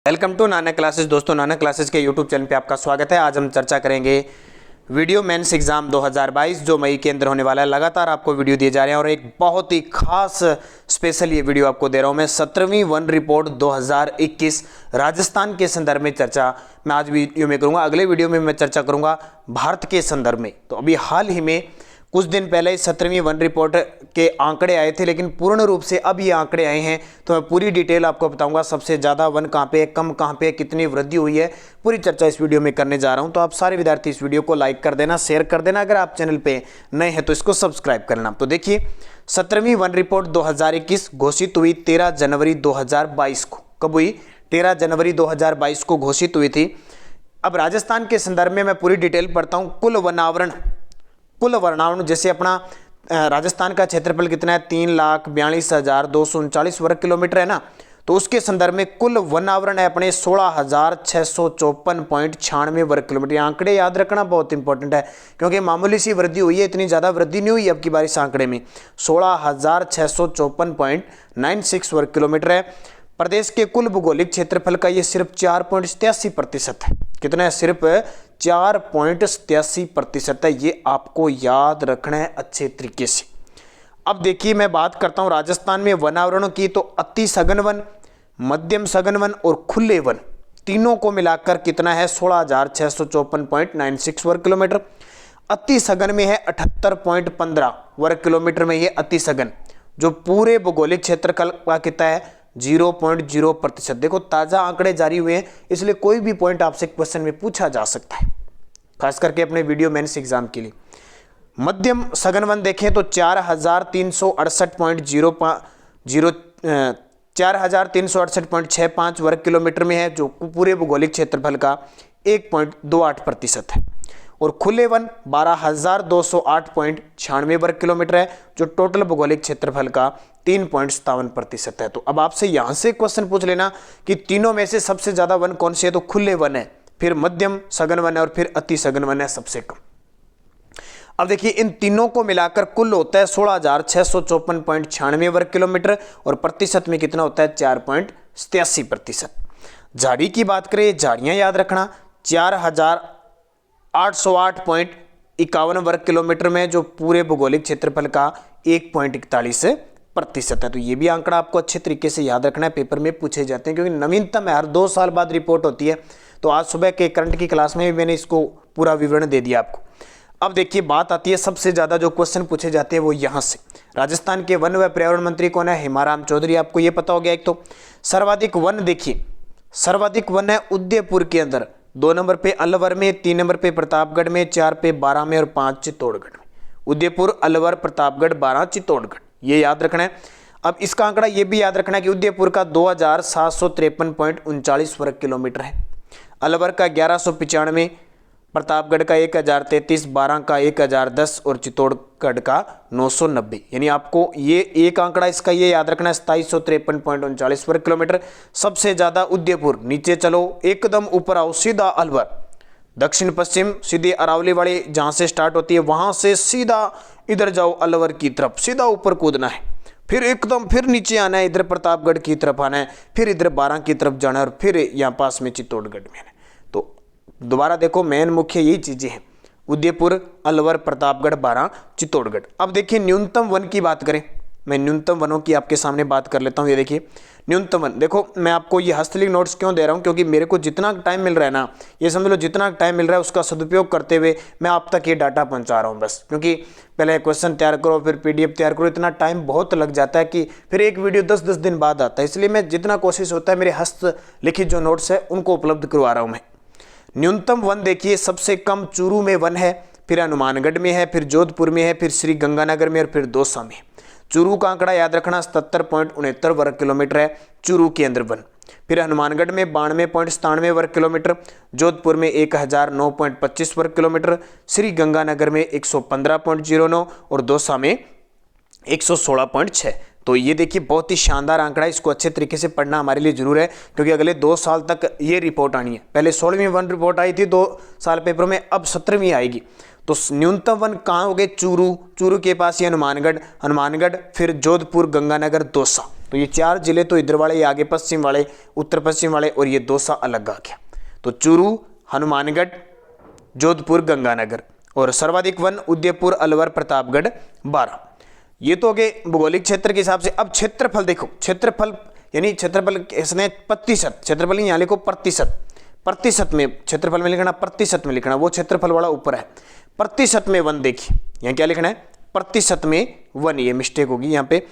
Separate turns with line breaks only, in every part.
Welcome to Nana classes. दोस्तों, नाना classes के YouTube channel पे आपका स्वागत है। आज हम चर्चा करेंगे वीडियो मेंस एग्जाम 2022 जो मई के अंदर होने वाला है। लगातार आपको वीडियो दिए जा रहे हैं और एक बहुत ही खास स्पेशल ये वीडियो आपको दे रहा हूं मैं। 17वीं वन रिपोर्ट 2021 राजस्थान के संदर्भ में चर्चा मैं आज वीडियो में करूंगा। अगले वीडियो में मैं चर्चा करूंगा भारत के संदर्भ में। तो अभी हाल ही में कुछ दिन पहले 17वीं वन रिपोर्ट के आंकड़े आए थे, लेकिन पूर्ण रूप से अब ये आंकड़े आए हैं तो मैं पूरी डिटेल आपको बताऊंगा। सबसे ज़्यादा वन कहाँ पे है, कम कहाँ पे है, कितनी वृद्धि हुई है, पूरी चर्चा इस वीडियो में करने जा रहा हूं। तो आप सारे विद्यार्थी इस वीडियो को लाइक कर देना, शेयर कर देना। अगर आप चैनल पे नए हैं तो इसको सब्सक्राइब करना। तो देखिए, 17वीं वन रिपोर्ट 2021 घोषित हुई 13 जनवरी 2022 को। कब हुई? 13 जनवरी 2022 को घोषित हुई थी। अब राजस्थान के संदर्भ में मैं पूरी डिटेल पढ़ता हूँ। कुल वर्णावरण जैसे अपना राजस्थान का क्षेत्रफल कितना है, 3,42,239 वर्ग किलोमीटर है ना। तो उसके संदर्भ में कुल वन आवरण है अपने 16,654.96 वर्ग किलोमीटर। आंकड़े याद रखना बहुत इंपॉर्टेंट है, क्योंकि मामूली सी वृद्धि हुई है, इतनी ज़्यादा वृद्धि नहीं हुई अब की बार इस आंकड़े में। 16,654.96 वर्ग किलोमीटर है। प्रदेश के कुल भौगोलिक क्षेत्रफल का ये सिर्फ 4.87% है। कितना है? सिर्फ 4.87% है। ये आपको याद रखना है अच्छे तरीके से। अब देखिए, मैं बात करता हूं राजस्थान में वनावरणों की, तो अति सघन वन, मध्यम सघन वन और खुले वन तीनों को मिलाकर कितना है? 16,654.96 वर्ग किलोमीटर। अति सघन में है 78.15 वर्ग किलोमीटर में ये अति सघन, जो पूरे भौगोलिक क्षेत्र का कितना है? 0.0%। देखो, ताजा आंकड़े जारी हुए हैं, इसलिए कोई भी पॉइंट आपसे क्वेश्चन में पूछा जा सकता है, खास करके अपने वीडियो मेंस एग्जाम के लिए। मध्यम सघन वन देखें तो 4,368.65 वर्ग किलोमीटर में है, जो पूरे भौगोलिक क्षेत्रफल का 1.28% है। और खुले वन 12,208.96 वर्ग किलोमीटर है, जो टोटल भौगोलिक क्षेत्रफल का 3.57% है। तो अब आपसे यहां से क्वेश्चन पूछ लेना कि तीनों में से सबसे ज्यादा वन कौन से है, तो खुले वन है, फिर मध्यम सघन वन है और फिर अति सघन वन है सबसे कम। अब देखिए, इन तीनों को मिलाकर कुल होता है 16,654.96 वर्ग किलोमीटर और प्रतिशत में कितना होता है? 4.87%। झाड़ी की बात करें, झाड़ियां याद रखना 4,808.51 वर्ग किलोमीटर में, जो पूरे भौगोलिक क्षेत्रफल का 1.41% है। तो ये भी आंकड़ा आपको अच्छे तरीके से याद रखना है, पेपर में पूछे जाते हैं, क्योंकि नवीनतम है, हर 2 साल बाद रिपोर्ट होती है। तो आज सुबह के करंट की क्लास में भी मैंने इसको पूरा विवरण दे दिया आपको। अब देखिए, बात आती है सबसे ज्यादा जो क्वेश्चन पूछे जाते हैं वो यहां से। राजस्थान के वन व पर्यावरण मंत्री कौन है? हेमाराम चौधरी, आपको ये पता हो गया। एक तो सर्वाधिक वन देखिए, सर्वाधिक वन है उदयपुर के अंदर, 2 नंबर पे अलवर में, 3 नंबर पे प्रतापगढ़ में, 4 पे बारां में और 5 चित्तौड़गढ़ में। उदयपुर, अलवर, प्रतापगढ़, बारां, चित्तौड़गढ़, ये याद रखना है। अब इसका आंकड़ा ये भी याद रखना है कि उदयपुर का 2,753.39 वर्ग किलोमीटर है, अलवर का 1195, प्रतापगढ़ का 1,033, बारां का 1,010 और चित्तौड़गढ़ का 990। यानी आपको ये एक आंकड़ा इसका ये याद रखना है, 2,753.39 वर्ग किलोमीटर। सबसे ज्यादा उदयपुर। नीचे चलो, एकदम ऊपर आओ, सीधा अलवर, दक्षिण पश्चिम सीधे अरावली वाली जहां से स्टार्ट होती है वहां से सीधा इधर जाओ अलवर की तरफ, सीधा ऊपर कूदना है, फिर एकदम फिर नीचे आना है, इधर प्रतापगढ़ की तरफ आना है, फिर इधर बारां की तरफ जाना है और फिर यहाँ पास में चित्तौड़गढ़ में आना है। तो दोबारा देखो, मेन मुख्य यही चीजें हैं, उदयपुर, अलवर, प्रतापगढ़, बारां, चित्तौड़गढ़। अब देखिए, न्यूनतम वन की बात करें, मैं न्यूनतम वनों की आपके सामने बात कर लेता हूं। ये देखिए न्यूनतम वन, देखो मैं आपको ये हस्तलिखित नोट्स क्यों दे रहा हूं, क्योंकि मेरे को जितना टाइम मिल रहा है ना, ये समझ लो जितना टाइम मिल रहा है उसका सदुपयोग करते हुए मैं आप तक ये डाटा पहुंचा रहा हूं बस। क्योंकि पहले क्वेश्चन तैयार करो, फिर PDF तैयार करो, इतना टाइम बहुत लग जाता है कि फिर एक वीडियो 10-10 दिन बाद आता है। इसलिए मैं जितना कोशिश होता है मेरे हस्तलिखित जो नोट्स है उनको उपलब्ध करवा रहा हूं मैं। न्यूनतम वन देखिए, सबसे कम चूरू में वन है, फिर हनुमानगढ़ में है, फिर जोधपुर में है, फिर श्री गंगानगर में और फिर दौसा में। चूरू का आंकड़ा याद रखना 77.69 वर्ग किलोमीटर है चूरू के अंदर वन। फिर हनुमानगढ़ में 92.97 वर्ग किलोमीटर, जोधपुर में 1,009.25 वर्ग किलोमीटर, श्री गंगानगर में 115.09 और दौसा में 116.6। तो ये देखिए बहुत ही शानदार आंकड़ा, इसको अच्छे तरीके से पढ़ना हमारे लिए जरूर है, क्योंकि अगले 2 साल तक ये रिपोर्ट आनी है। पहले 16वीं वन रिपोर्ट आई थी 2 साल पेपर में, अब 17वीं आएगी। तो न्यूनतम वन कहाँ हो गए? चूरू, चूरू के पास ही हनुमानगढ़, हनुमानगढ़ फिर जोधपुर, गंगानगर, दौसा। तो ये 4 जिले तो इधर वाले, ये आगे पश्चिम वाले, उत्तर पश्चिम वाले, और ये दौसा अलग आ गया। तो चूरू, हनुमानगढ़, जोधपुर, गंगानगर, और सर्वाधिक वन उदयपुर, अलवर, प्रतापगढ़ 12। ये तो हो गए भौगोलिक क्षेत्र के हिसाब से। अब क्षेत्रफल देखो, क्षेत्रफल यानी क्षेत्रफल इसने प्रतिशत, क्षेत्रफल यहाँ लिखो प्रतिशत, प्रतिशत में क्षेत्रफल में लिखना, प्रतिशत में लिखना, वो क्षेत्रफल वाला ऊपर है। प्रतिशत में वन देखिए, यहाँ क्या लिखना है, प्रतिशत में वन, ये मिस्टेक होगी यहाँ पे।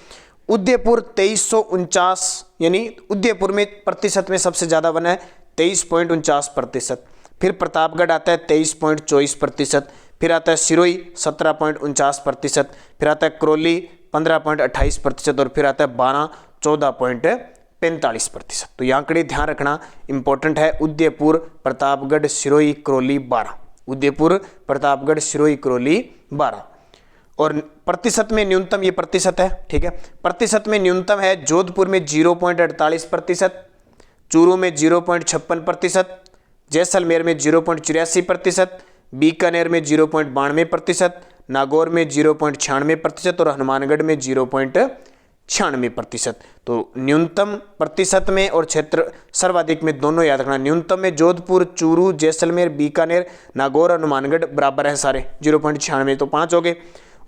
उदयपुर 2349, यानी उदयपुर में प्रतिशत में सबसे ज्यादा वन है 23.49%। फिर प्रतापगढ़ आता है 23.24%। फिर आता है सिरोही 17.49%। फिर आता है करौली 15.28%। और फिर आता है बारां 14.45%। तो ये आंकड़े ध्यान रखना इंपॉर्टेंट है। उदयपुर, प्रतापगढ़, सिरोही, करौली 12। उदयपुर, प्रतापगढ़, सिरोही, करौली 12। और प्रतिशत में न्यूनतम, ये प्रतिशत है, ठीक है। प्रतिशत में न्यूनतम है जोधपुर में 0.48%, चूरू में 0.56%, जैसलमेर में 0.84%, बीकानेर में 0.92%, नागौर में 0.96% और हनुमानगढ़ में 0.96%। तो न्यूनतम प्रतिशत में और क्षेत्र सर्वाधिक में दोनों याद रखना। न्यूनतम में जोधपुर, चूरू, जैसलमेर, बीकानेर, नागौर, हनुमानगढ़ बराबर है सारे 0.96, तो 5 हो गए।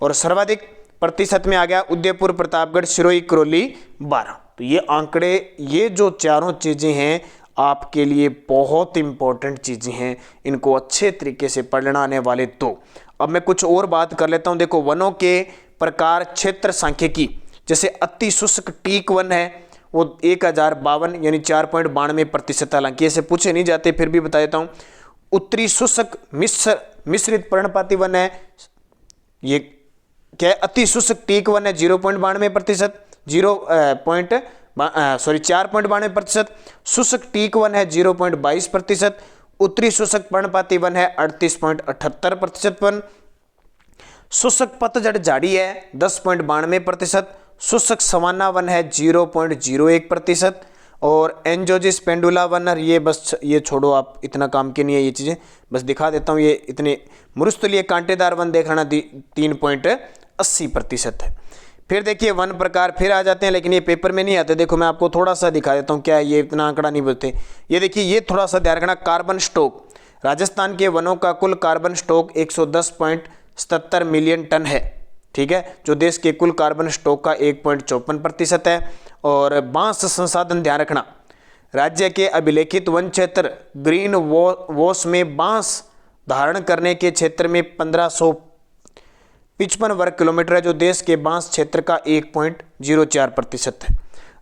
और सर्वाधिक प्रतिशत में आ गया उदयपुर, प्रतापगढ़, सिरोही, करौली 12। तो ये आंकड़े, ये जो चारों चीजें हैं आपके लिए बहुत इंपॉर्टेंट चीजें हैं, इनको अच्छे तरीके से पढ़ना आने वाले। तो अब मैं कुछ और बात कर लेता हूं। देखो वनों के प्रकार, क्षेत्र सांख्यिकी, जैसे अति शुष्क टीक वन है वो 1052 यानी 4.92%। हालांकि ऐसे पूछे नहीं जाते, फिर भी बता देता हूं। उत्तरी शुष्क मिश्रित पर्णपाती वन है, ये क्या है, अति शुष्क टीक वन है 0.92%, 4.92%। शुष्क टीक वन है 0.22%। उत्तरी शुष्क पर्णपाती वन है 38.78% वन। शुष्क पतझड़ झाड़ी है 10.92%। शुष्क सवाना वन है 0.01%। और एंजोजिस पेंडुला वन, ये बस ये छोड़ो आप, इतना काम के नहीं है ये चीज़ें, बस दिखा देता हूँ। ये इतने मरुस्थलीय कांटेदार वन देखना 3.80% है। फिर देखिए वन प्रकार फिर आ जाते हैं, लेकिन ये पेपर में नहीं आते। देखो मैं आपको थोड़ा सा दिखा देता हूँ, क्या है ये, इतना आंकड़ा नहीं बोलते। ये देखिए, ये थोड़ा सा ध्यान रखना। कार्बन स्टॉक, राजस्थान के वनों का कुल कार्बन स्टॉक 110.77 मिलियन टन है, ठीक है, जो देश के कुल कार्बन स्टॉक का 1.54% है। और बांस संसाधन ध्यान रखना, राज्य के अभिलेखित वन क्षेत्र ग्रीन वॉश में बांस धारण करने के क्षेत्र में 1555 वर्ग किलोमीटर है, जो देश के बांस क्षेत्र का 1.04% है।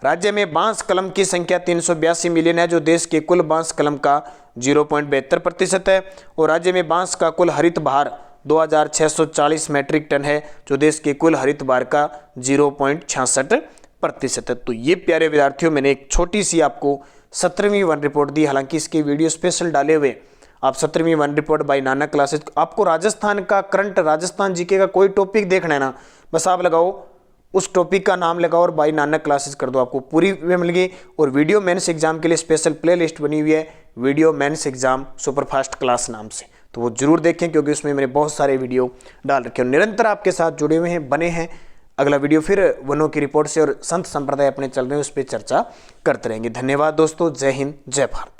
राज्य में बांस कलम की संख्या 382 मिलियन है, जो देश के कुल बांस कलम का 0.72% है। और राज्य में बांस का कुल हरित भार 2640 मैट्रिक टन है, जो देश के कुल हरित भार का 0.66% है। तो ये प्यारे विद्यार्थियों, मैंने एक छोटी सी आपको 17वीं वन रिपोर्ट दी। हालांकि इसके वीडियो स्पेशल डाले हुए आप 17वीं one report by Nanak classes. आपको राजस्थान का करंट, राजस्थान जीके का कोई टॉपिक देखना है ना, बस आप लगाओ उस टॉपिक का नाम लगाओ और बाय नानक क्लासेज कर दो, आपको पूरी वे मिल गई। और वीडियो मेंस एग्जाम के लिए स्पेशल प्लेलिस्ट बनी हुई है, video mains exam superfast class नाम से, तो वो जरूर देखें, क्योंकि उसमें मैंने बहुत सारे वीडियो डाल रखे हैं। निरंतर आपके साथ जुड़े हुए हैं, बने हैं। अगला वीडियो फिर वनों की रिपोर्ट से और संत संप्रदाय अपने चल रहे हैं उस पर चर्चा करते रहेंगे। धन्यवाद दोस्तों, जय हिंद, जय भारत।